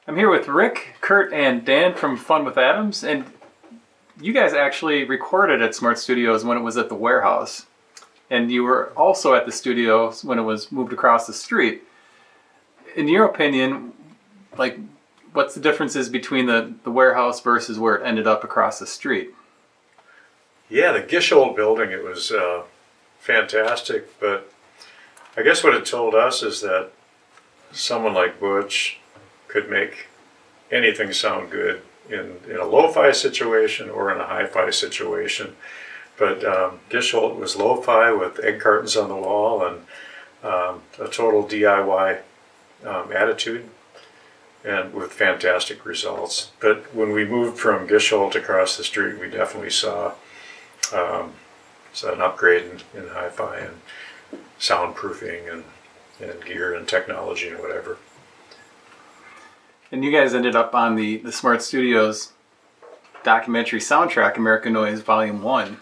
I'm here with Rick, Kurt, and Dan from Fun with Adams, and you guys actually recorded at Smart Studios when it was at the warehouse, and you were also at the studio when it was moved across the street. In your opinion, like, what's the differences between the warehouse versus where it ended up across the street? Yeah, the Gish old building, it was fantastic, but I guess what it told us is that someone like Butch could make anything sound good in a lo-fi situation or in a hi-fi situation. But Gish Holt was lo-fi with egg cartons on the wall and a total DIY attitude, and with fantastic results. But when we moved from Gish Holt across the street, we definitely saw an upgrade in hi-fi and soundproofing and gear and technology and whatever. And you guys ended up on the Smart Studios documentary soundtrack, American Noise Volume 1.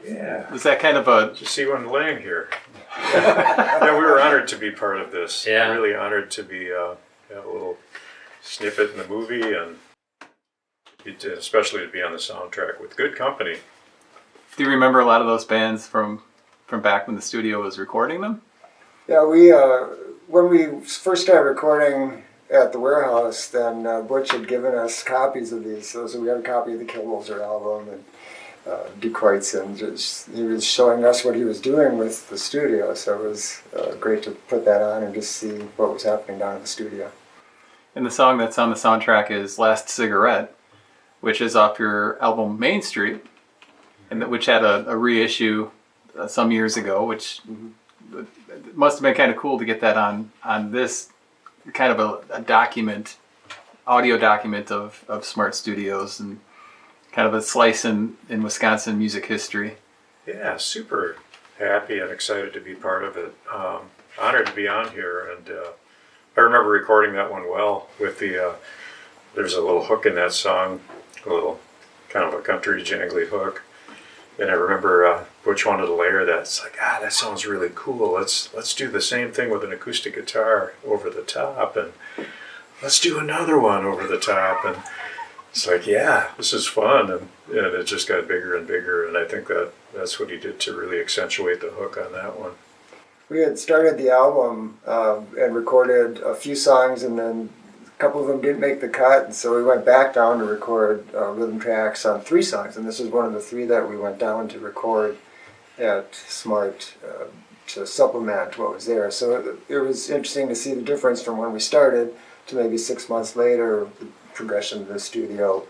Yeah. Was that kind of a... Did you see one laying here? Yeah, we were honored to be part of this. Yeah. Really honored to be have a little snippet in the movie, and especially to be on the soundtrack with good company. Do you remember a lot of those bands from back when the studio was recording them? Yeah, we when we first started recording at the warehouse, then Butch had given us copies of these. So we had a copy of the Killmoser album and Decoits, and he was showing us what he was doing with the studio. So it was great to put that on and just see what was happening down in the studio. And the song that's on the soundtrack is Last Cigarette, which is off your album Main Street, and which had a reissue some years ago, which must have been kind of cool to get that on this kind of a document, audio document of Smart Studios, and kind of a slice in Wisconsin music history. Yeah, super happy and excited to be part of it. Honored to be on here, and I remember recording that one well with the, there's a little hook in that song, a little kind of a country jangly hook. And I remember Butch wanted to layer that. It's like, that sounds really cool. Let's do the same thing with an acoustic guitar over the top, and let's do another one over the top. And it's like, yeah, this is fun. And it just got bigger and bigger. And I think that's what he did to really accentuate the hook on that one. We had started the album and recorded a few songs, and then a couple of them didn't make the cut, and so we went back down to record rhythm tracks on 3 songs, and this is one of the 3 that we went down to record at Smart to supplement what was there. So it was interesting to see the difference from when we started to maybe 6 months later, the progression to the studio,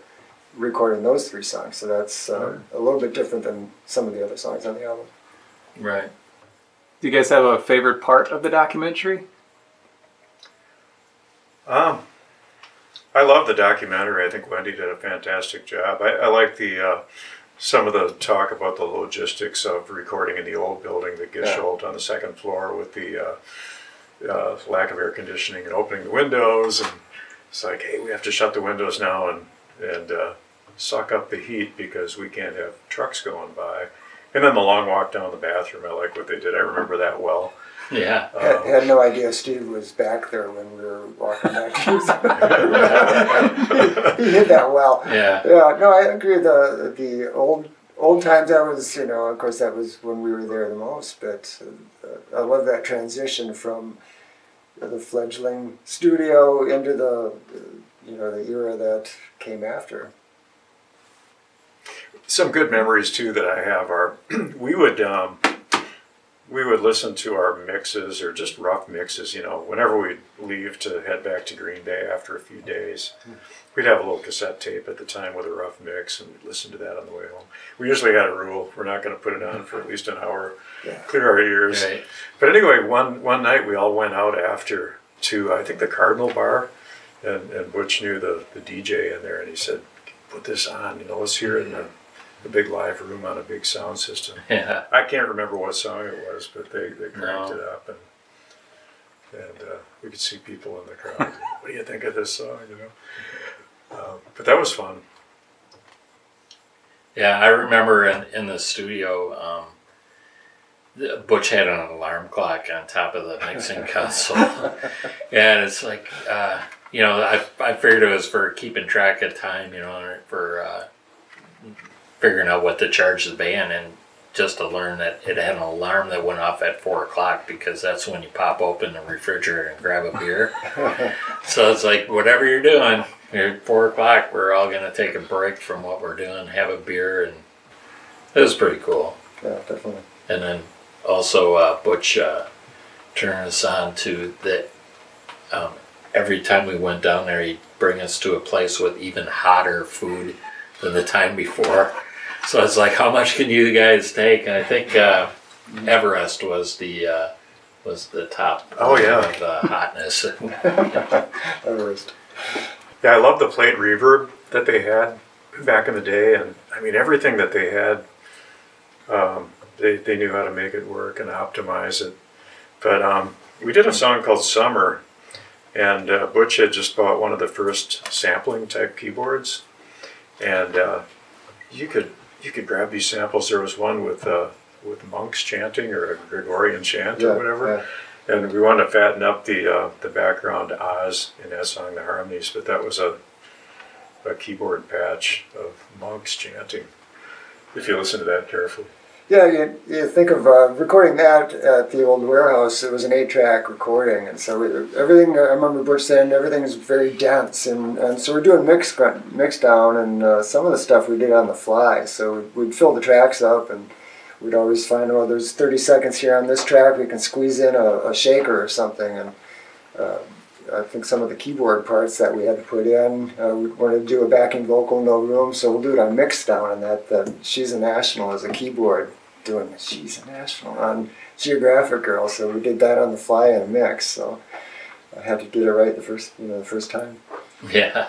recording those 3 songs. So that's a little bit different than some of the other songs on the album. Right. Do you guys have a favorite part of the documentary? I love the documentary. I think Wendy did a fantastic job. I like the some of the talk about the logistics of recording in the old building, the Gish Holt on the 2nd floor, with the lack of air conditioning and opening the windows. And it's like, hey, we have to shut the windows now and suck up the heat because we can't have trucks going by. And then the long walk down the bathroom, I like what they did. I remember that well. Yeah. Had no idea Steve was back there when we were walking back. He did that well. Yeah. Yeah. No, I agree. The old times, I was, of course, that was when we were there the most. But I love that transition from the fledgling studio into the era that came after. Some good memories too that I have are we would listen to our mixes, or just rough mixes, whenever we'd leave to head back to Green Bay after a few days. We'd have a little cassette tape at the time with a rough mix, and we'd listen to that on the way home. We usually had a rule, we're not going to put it on for at least an hour, clear our ears. Right. But anyway, one night we all went out after to, I think, the Cardinal Bar, and Butch knew the DJ in there, and he said, put this on, let's hear it in a big live room on a big sound system. Yeah. I can't remember what song it was, but they cranked it up, and we could see people in the crowd. What do you think of this song? But that was fun. Yeah, I remember in the studio, Butch had an alarm clock on top of the mixing console, and it's like I figured it was for keeping track of time, or for figuring out what to charge the band, and just to learn that it had an alarm that went off at 4 o'clock, because that's when you pop open the refrigerator and grab a beer. So it's like, whatever you're doing, at 4 o'clock, we're all going to take a break from what we're doing, have a beer, and it was pretty cool. Yeah, definitely. And then also Butch turned us on to that. Every time we went down there, he'd bring us to a place with even hotter food than the time before. So it's like, how much can you guys take? And I think Everest was the top. Oh, yeah. Of hotness. Everest. Yeah, I love the plate reverb that they had back in the day, and I mean everything that they had. They knew how to make it work and optimize it. But we did a song called Summer, and Butch had just bought one of the first sampling type keyboards, and you could grab these samples. There was one with monks chanting or a Gregorian chant or whatever, and we wanted to fatten up the background Oz in that song, the harmonies. But that was a keyboard patch of monks chanting. If you listen to that carefully. Yeah, you think of recording that at the old warehouse. It was an 8-track recording, and so everything. I remember Butch saying everything is very dense, and so we're doing mix down, and some of the stuff we did on the fly. So we'd fill the tracks up, and we'd always find, oh, there's 30 seconds here on this track. We can squeeze in a shaker or something, and I think some of the keyboard parts that we had to put in, we wanted to do a backing vocal, no room, so we'll do it on mix down, and that She's a National is a keyboard doing She's a National on Geographic Girl, so we did that on the fly in a mix, so I had to get it right the first time. Yeah.